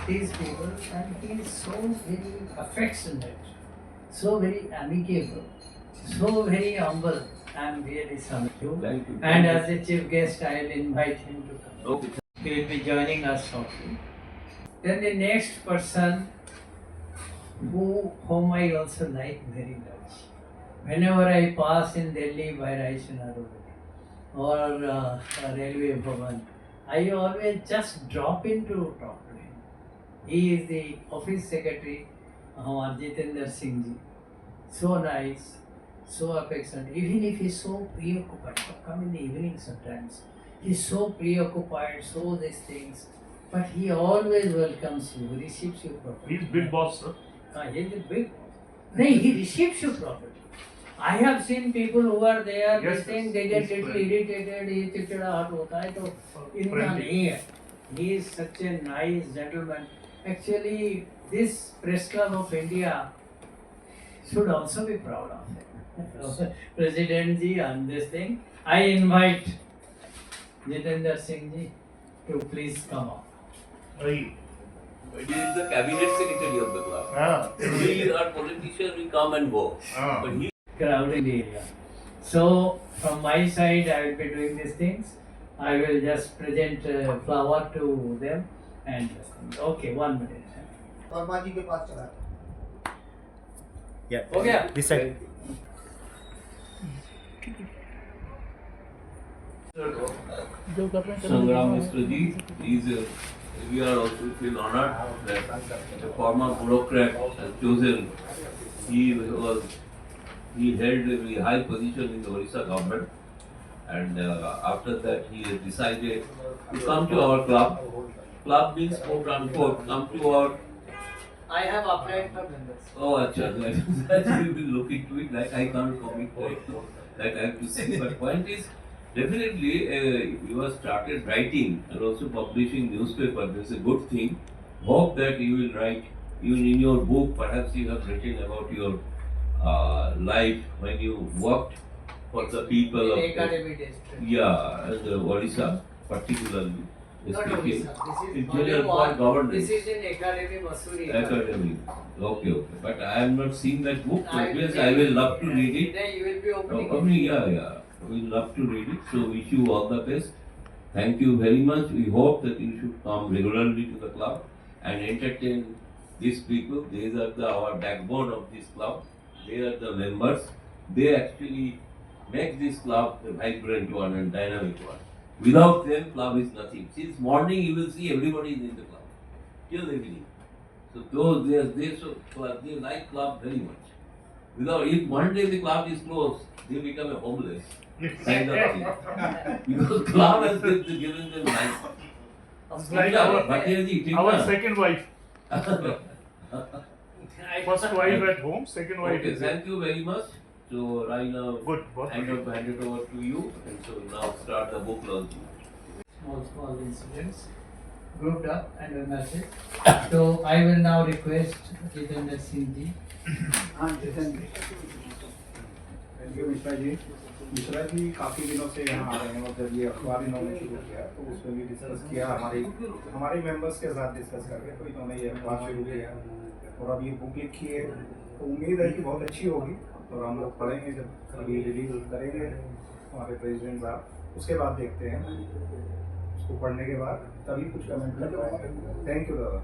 these people, and he is so very affectionate, so very amicable, so very humble. I am really sorry. Thank you. And as a chief guest, I will invite him to come. Okay. He will be joining us shortly. Then the next person whom I also like very much. Whenever I pass in Delhi by Raisina Road or Railway Bhavan, I always just drop in to talk to him. He is the office secretary, Jitendra Singh ji. So nice, so affectionate. Even if he's so preoccupied, come in the evening sometimes. He's so preoccupied, so these things. But he always welcomes you, receives you properly. He's big boss, sir. He is the big boss. No, he receives you properly. I have seen people who are there, Yes, they think yes. they get He's little friendly. irritated, ये चिड़चिड़ाहट होता है तो इनका Friendly. नहीं है. He is such a nice gentleman. Actually, this press club of India should also be proud of him. President ji on this thing. I invite Jitendra Singh ji to please come up. Hey. He is the cabinet secretary of the club. Ah. We are politicians, we come and go. Ah. But he Crowded area. So from my side, I will be doing these things. I will just present flower to them and okay, 1 minute. Verma जी के पास चला Yeah. हो गया? This side. Sangram Mistraji is we are also feel honored that a former bureaucrat has chosen. He held a very high position in the Orissa government, and after that he has decided to come to our club. Club means quote unquote come to our. I have applied for members. Oh, acha, that we will look into it. Like I can't commit to it, like I have to see. But point is, definitely you have started writing and also publishing newspaper. That's a good thing. Hope that you will write even in your book. Perhaps you have written about your life when you worked for the people of In academy district. yeah, and the Odisha particularly. Not Speaking Odisha. This in is general only for governance. This is in academy Masuri. Academy. Okay, okay. But I have not seen that book. I Yes, will I will love to read it. Today you will be opening. I mean, yeah. We love to read it. So wish you all the best. Thank you very much. We hope that you should come regularly to the club and entertain these people. These are our backbone of this club. They are the members. They actually make this club a vibrant one and dynamic one. Without them, club is nothing. Since morning, you will see everybody is in the club till evening. So those they like club very much. Without if one day the club is closed, they become a homeless kind of thing. Because club has given them life. It's like our second wife. First wife at home, second wife Okay, is there. thank you very much. So right now, Good. Both. hand it over to you, and so now start the book launching. Small incidents grouped up and a message. So I will now request Jitendra Singh ji. Thank you Mishra ji. Mishra ji काफ़ी दिनों से यहाँ आ रहे हैं और जब ये अखबार इन्होंने शुरू किया तो उसमें भी डिस्कस किया हमारे मेंबर्स के साथ डिस्कस करके तो इन्होंने ये अखबार शुरू किया और अब ये बुक लिखी है तो उम्मीद है कि बहुत अच्छी होगी और हम लोग पढ़ेंगे जब अभी रिलीज करेंगे हमारे प्रेसिडेंट साहब उसके बाद देखते हैं उसको पढ़ने के बाद तभी कुछ कमेंट कर पाएंगे. थैंक यू दादा.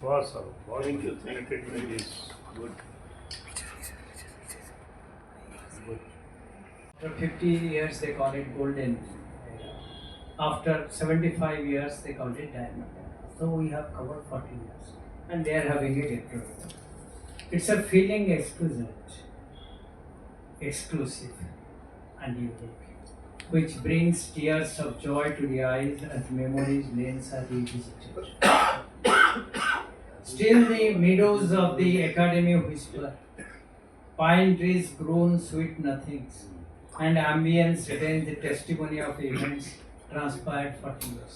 Wow, sir. Thank you. Thank you. Good. After 50 years they call it golden era. After 75 years they call it diamond era. So we have covered 40 years and they are having a get together. It's a feeling exquisite, exclusive and unique, which brings tears of joy to the eyes as memories lanes are revisited. Still the meadows of the academy whisper, pine trees grown sweet nothings, and ambience retains the testimony of events transpired 40 years.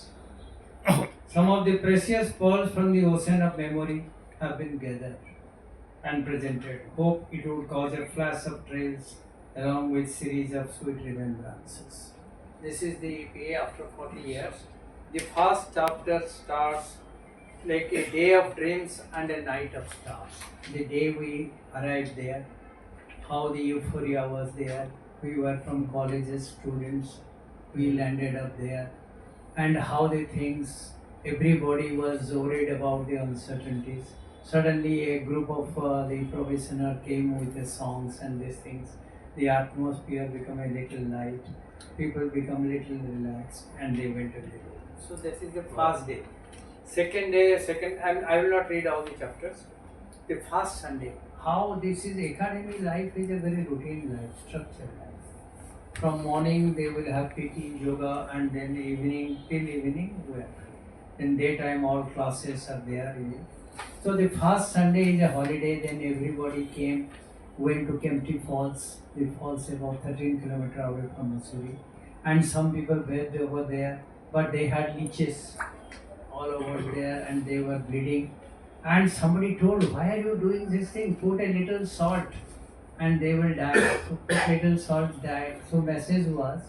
Some of the precious pearls from the ocean of memory have been gathered and presented. Hope it would cause a flash of trails along with series of sweet remembrances. This is the PA after 40 years. The first chapter starts like a day of dreams and a night of stars. The day we arrived there, how the euphoria was there. We were from colleges, students. We landed up there, and how the things. Everybody was worried about the uncertainties. Suddenly, a group of the probationer came with the songs and these things. The atmosphere became a little light. People become little relaxed, and they went to the room. So this is the first day. Second day, and I will not read all the chapters. The first Sunday. How this is academy life is a very routine life, structured life. From morning they will have PT, yoga, and then evening till evening we are free. Then daytime all classes are there. So the first Sunday is a holiday. Then everybody came, went to Kempty Falls. The falls about 13 kilometers away from Missouri, and some people bathed over there, but they had leeches all over there, and they were bleeding. And somebody told, why are you doing this thing? Put a little salt and they will die. So put little salt, died. So message was,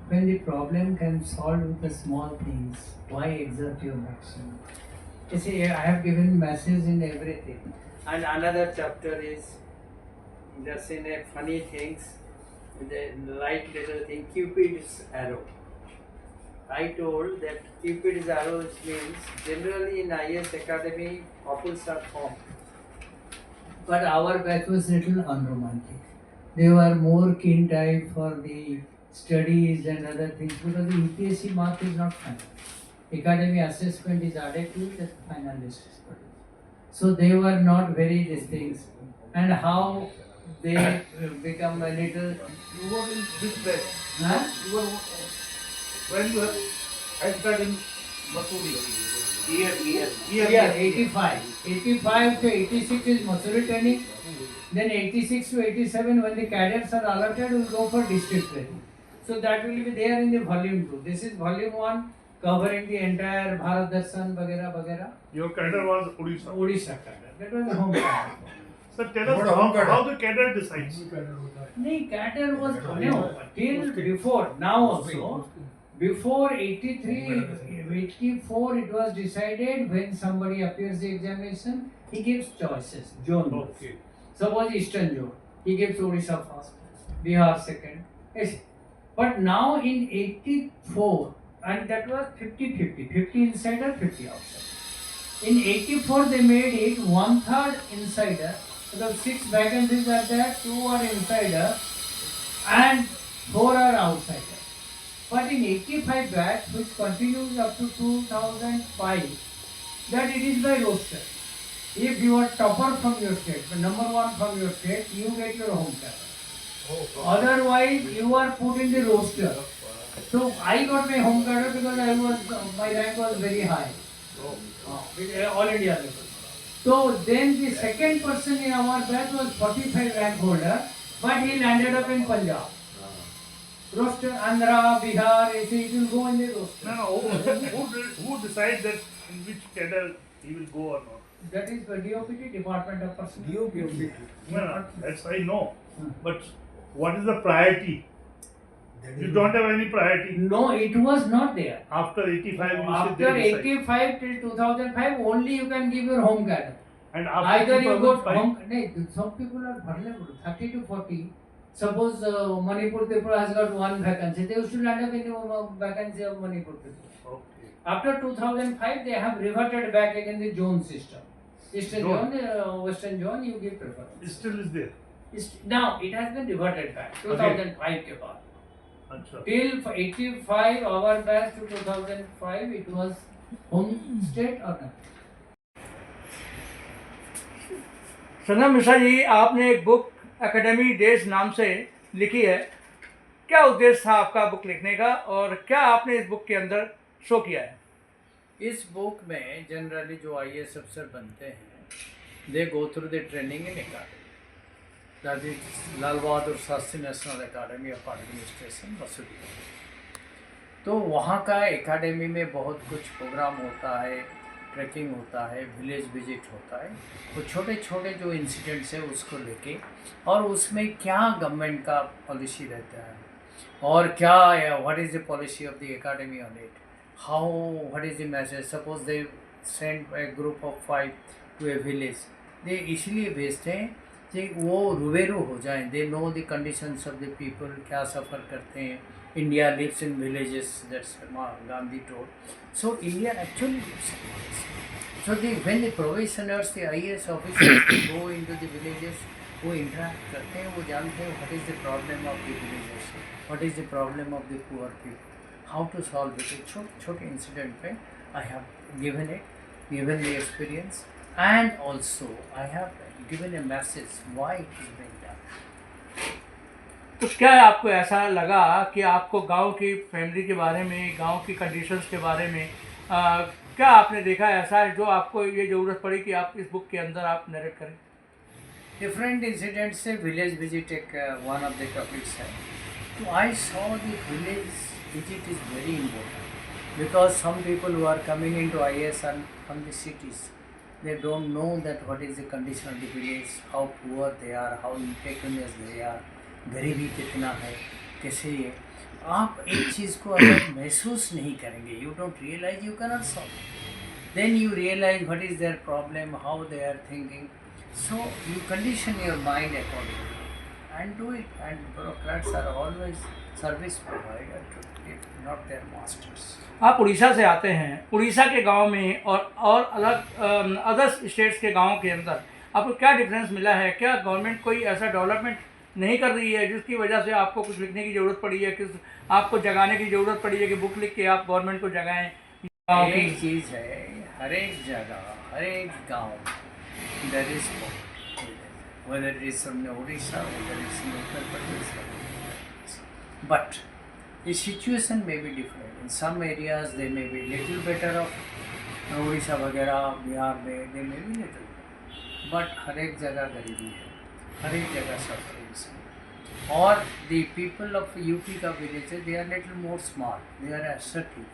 when the problem can solve with the small things, why exert your maximum? You see, I have given message in everything. And another chapter is just in a funny things, the light little thing, Cupid's arrow. I told that Cupid's arrows means generally in IS academy couples are formed. But our batch was little unromantic. They were more keen type for the studies and other things because the UPSC mark is not final. Academy assessment is adequate as final list is produced. So they were not very these things. And how they become a little. You were in which batch? Huh? You were when you have entered in Masuri. Yeah, 85. 85 to 86 is Masuri training. Then 86 to 87, when the cadets are allotted, we will go for district training. So that will be there in the volume 2. This is volume 1, covering the entire Bharat Darshan, Bagera, Bagera. Your cadre was Odisha. Odisha cadre. That was the home cadre. Sir, tell us how the cadre decides. No, cadre was no, till before, now also. Before 83, 84, it was decided when somebody appears the examination, he gives choices, zone. Okay. Suppose Eastern zone, he gives Odisha first, Bihar second. Yes. But now in 84, and that was 50-50, 50 insider, 50 outsider. In 84, they made it 1/3 insider, because 6 vacancies are there, 2 are insider, and 4 are outsider. But in 85 batch, which continues up to 2005, that it is by roster. If you are topper from your state, the number 1 from your state, you get your home cadre. Otherwise, you are put in the roster. So I got my home cadre because my rank was very high, all India level. So then the second person in our batch was 45 rank holder, but he landed up in Punjab. Roster, Andhra, Bihar, it will go in the roster. No, who decides that in which cadre he will go or not? That is the DOPT, Department of Personnel. No, that's I know. But what is the priority? You don't have any priority. No, it was not there. After 85, you After should decide. 85 till 2005, only you can give your home cadre. And after Either you go 2005, home. No, some people are vulnerable. 30 to 40. Suppose Manipur Tripura has got 1 vacancy, they should land up in the vacancy of Manipur Tripura. okay. After 2005, they have reverted back again the zone system. Eastern Zone. zone, Western zone, you give preference. It still is there. Now it has been reverted back. 2005 के बाद. Achha. Till 85, our batch to 2005, it was home state or not. संगम मिश्रा जी, आपने एक book academy days नाम से लिखी है। क्या उद्देश्य था आपका बुक लिखने का और क्या आपने इस बुक के अंदर शो किया है? इस बुक में जनरली जो IAS अफसर बनते हैं, they go through the training in academy, that is Lal Bahadur Shastri national academy of administration Mussoorie. तो वहाँ का एकेडमी में बहुत कुछ प्रोग्राम होता है, ट्रैकिंग होता है, विलेज विजिट होता है, वो छोटे छोटे जो इंसिडेंट्स है उसको लेके, और उसमें क्या गवर्नमेंट का पॉलिसी रहता है और क्या what is the policy of the academy on it, how what is the message. Suppose they send a group of 5 to a village, they इसलिए भेजते हैं कि वो रूबेरू हो जाएं, they know the conditions of the people, क्या suffer करते हैं. India lives in villages, that's Gandhi told. So India actually lives in villages. So when the probationers, the IAS officers go into the villages, वो interact करते हैं, वो जानते हैं what is the problem of the villages, what is the problem of the poor people, how to solve it. छोटे incident पे I have given the experience, and also I have given a message why it is being done. तो क्या आपको ऐसा लगा कि आपको गांव की फैमिली के बारे में, गांव की कंडीशंस के बारे में क्या आपने देखा ऐसा है जो आपको ये ज़रूरत पड़ी कि आप इस बुक के अंदर आप नरेट करें? Different incidents से village visit एक one of the topics है. So I saw the village visit is very important because some people who are coming into IS are from the cities. They don't know that what is the condition of the village, how poor they are, how impecunious they are, गरीबी कितना है, कैसे ये. आप एक चीज़ को अगर महसूस नहीं करेंगे, you don't realise, you can not solve. Then you realise what is their problem, how they are thinking. So you condition your mind accordingly and do it. And bureaucrats are always service provider too, not their masters. आप उड़ीसा से आते हैं, उड़ीसा के गांव में और अलग others states के गांव के अंदर आपको क्या डिफरेंस मिला है? क्या गवर्नमेंट कोई ऐसा डेवलपमेंट नहीं कर रही है जिसकी वजह से आपको कुछ लिखने की ज़रूरत पड़ी है, किस आपको जगाने की ज़रूरत पड़ी है कि बुक लिख के आप गवर्नमेंट को जगाएं? एक चीज़ है, हर एक जगह, हर एक गांव there is whether it is from Odisha, whether it is in Uttar Pradesh, but the situation may be different. In some areas they may be little better off. Odisha वगैरह बिहार में they may be little, but हर एक जगह गरीबी है, हर एक जगह sufferings है. और the people of यूपी का village they are little more smart, they are assertive,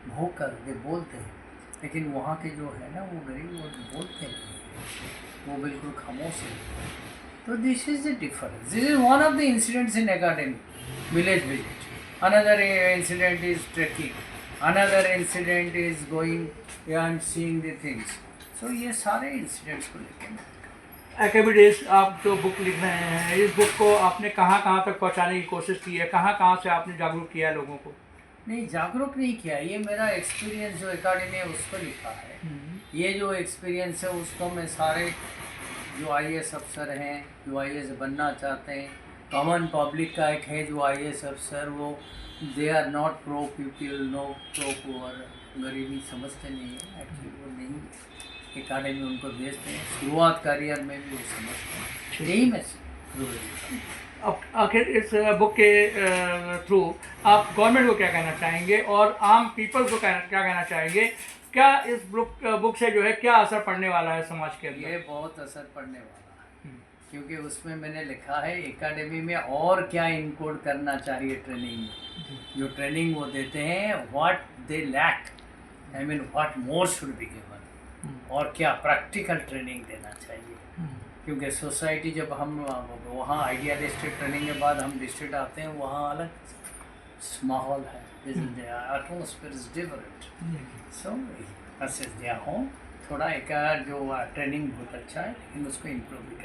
भोकर, दे बोलते हैं. लेकिन वहाँ के जो है ना वो गरीब, वो बोलते नहीं, वो बिल्कुल खामोश है. तो this is the difference. This is one of the incidents in academy, village visit. Another incident is trekking, another incident is going and seeing the things. So ये सारे इंसिडेंट्स को लेकर एकेडमी डेज आप जो बुक लिख रहे हैं, इस बुक को आपने कहाँ कहाँ तक पहुँचाने की कोशिश की है? कहाँ से आपने जागरूक किया है लोगों को? नहीं, जागरूक नहीं किया. ये मेरा एक्सपीरियंस जो एकेडमी है उस पर लिखा है. ये जो एक्सपीरियंस है उसको मैं सारे जो IAS अफसर हैं, जो IAS बनना चाहते हैं, कॉमन पब्लिक का एक है जो IAS अफसर, वो they are not pro people, no pro poor, गरीबी समझते नहीं है एक्चुअली, वो नहीं. एकेडमी उनको भेजते हैं, शुरुआत करियर में भी वो समझते हैं. यही मैं अब आखिर इस बुक के थ्रू आप गवर्नमेंट को क्या कहना चाहेंगे और आम पीपल को क्या कहना चाहेंगे? क्या इस बुक से जो है क्या असर पड़ने वाला है समाज के अंदर? ये बहुत असर पड़ने वाला है, क्योंकि उसमें मैंने लिखा है एकेडमी में और क्या इनकोड करना चाहिए ट्रेनिंग में. जो ट्रेनिंग वो देते हैं, what they lack, I mean what more should be given, और क्या प्रैक्टिकल ट्रेनिंग देना चाहिए. क्योंकि सोसाइटी जब हम वहाँ आइडियलिस्टिक ट्रेनिंग के बाद हम डिस्ट्रिक्ट आते हैं, वहाँ अलग माहौल है, atmosphere is different. So message दिया हूँ, थोड़ा एक जो ट्रेनिंग बहुत अच्छा है लेकिन उसको इम्प्रूव भी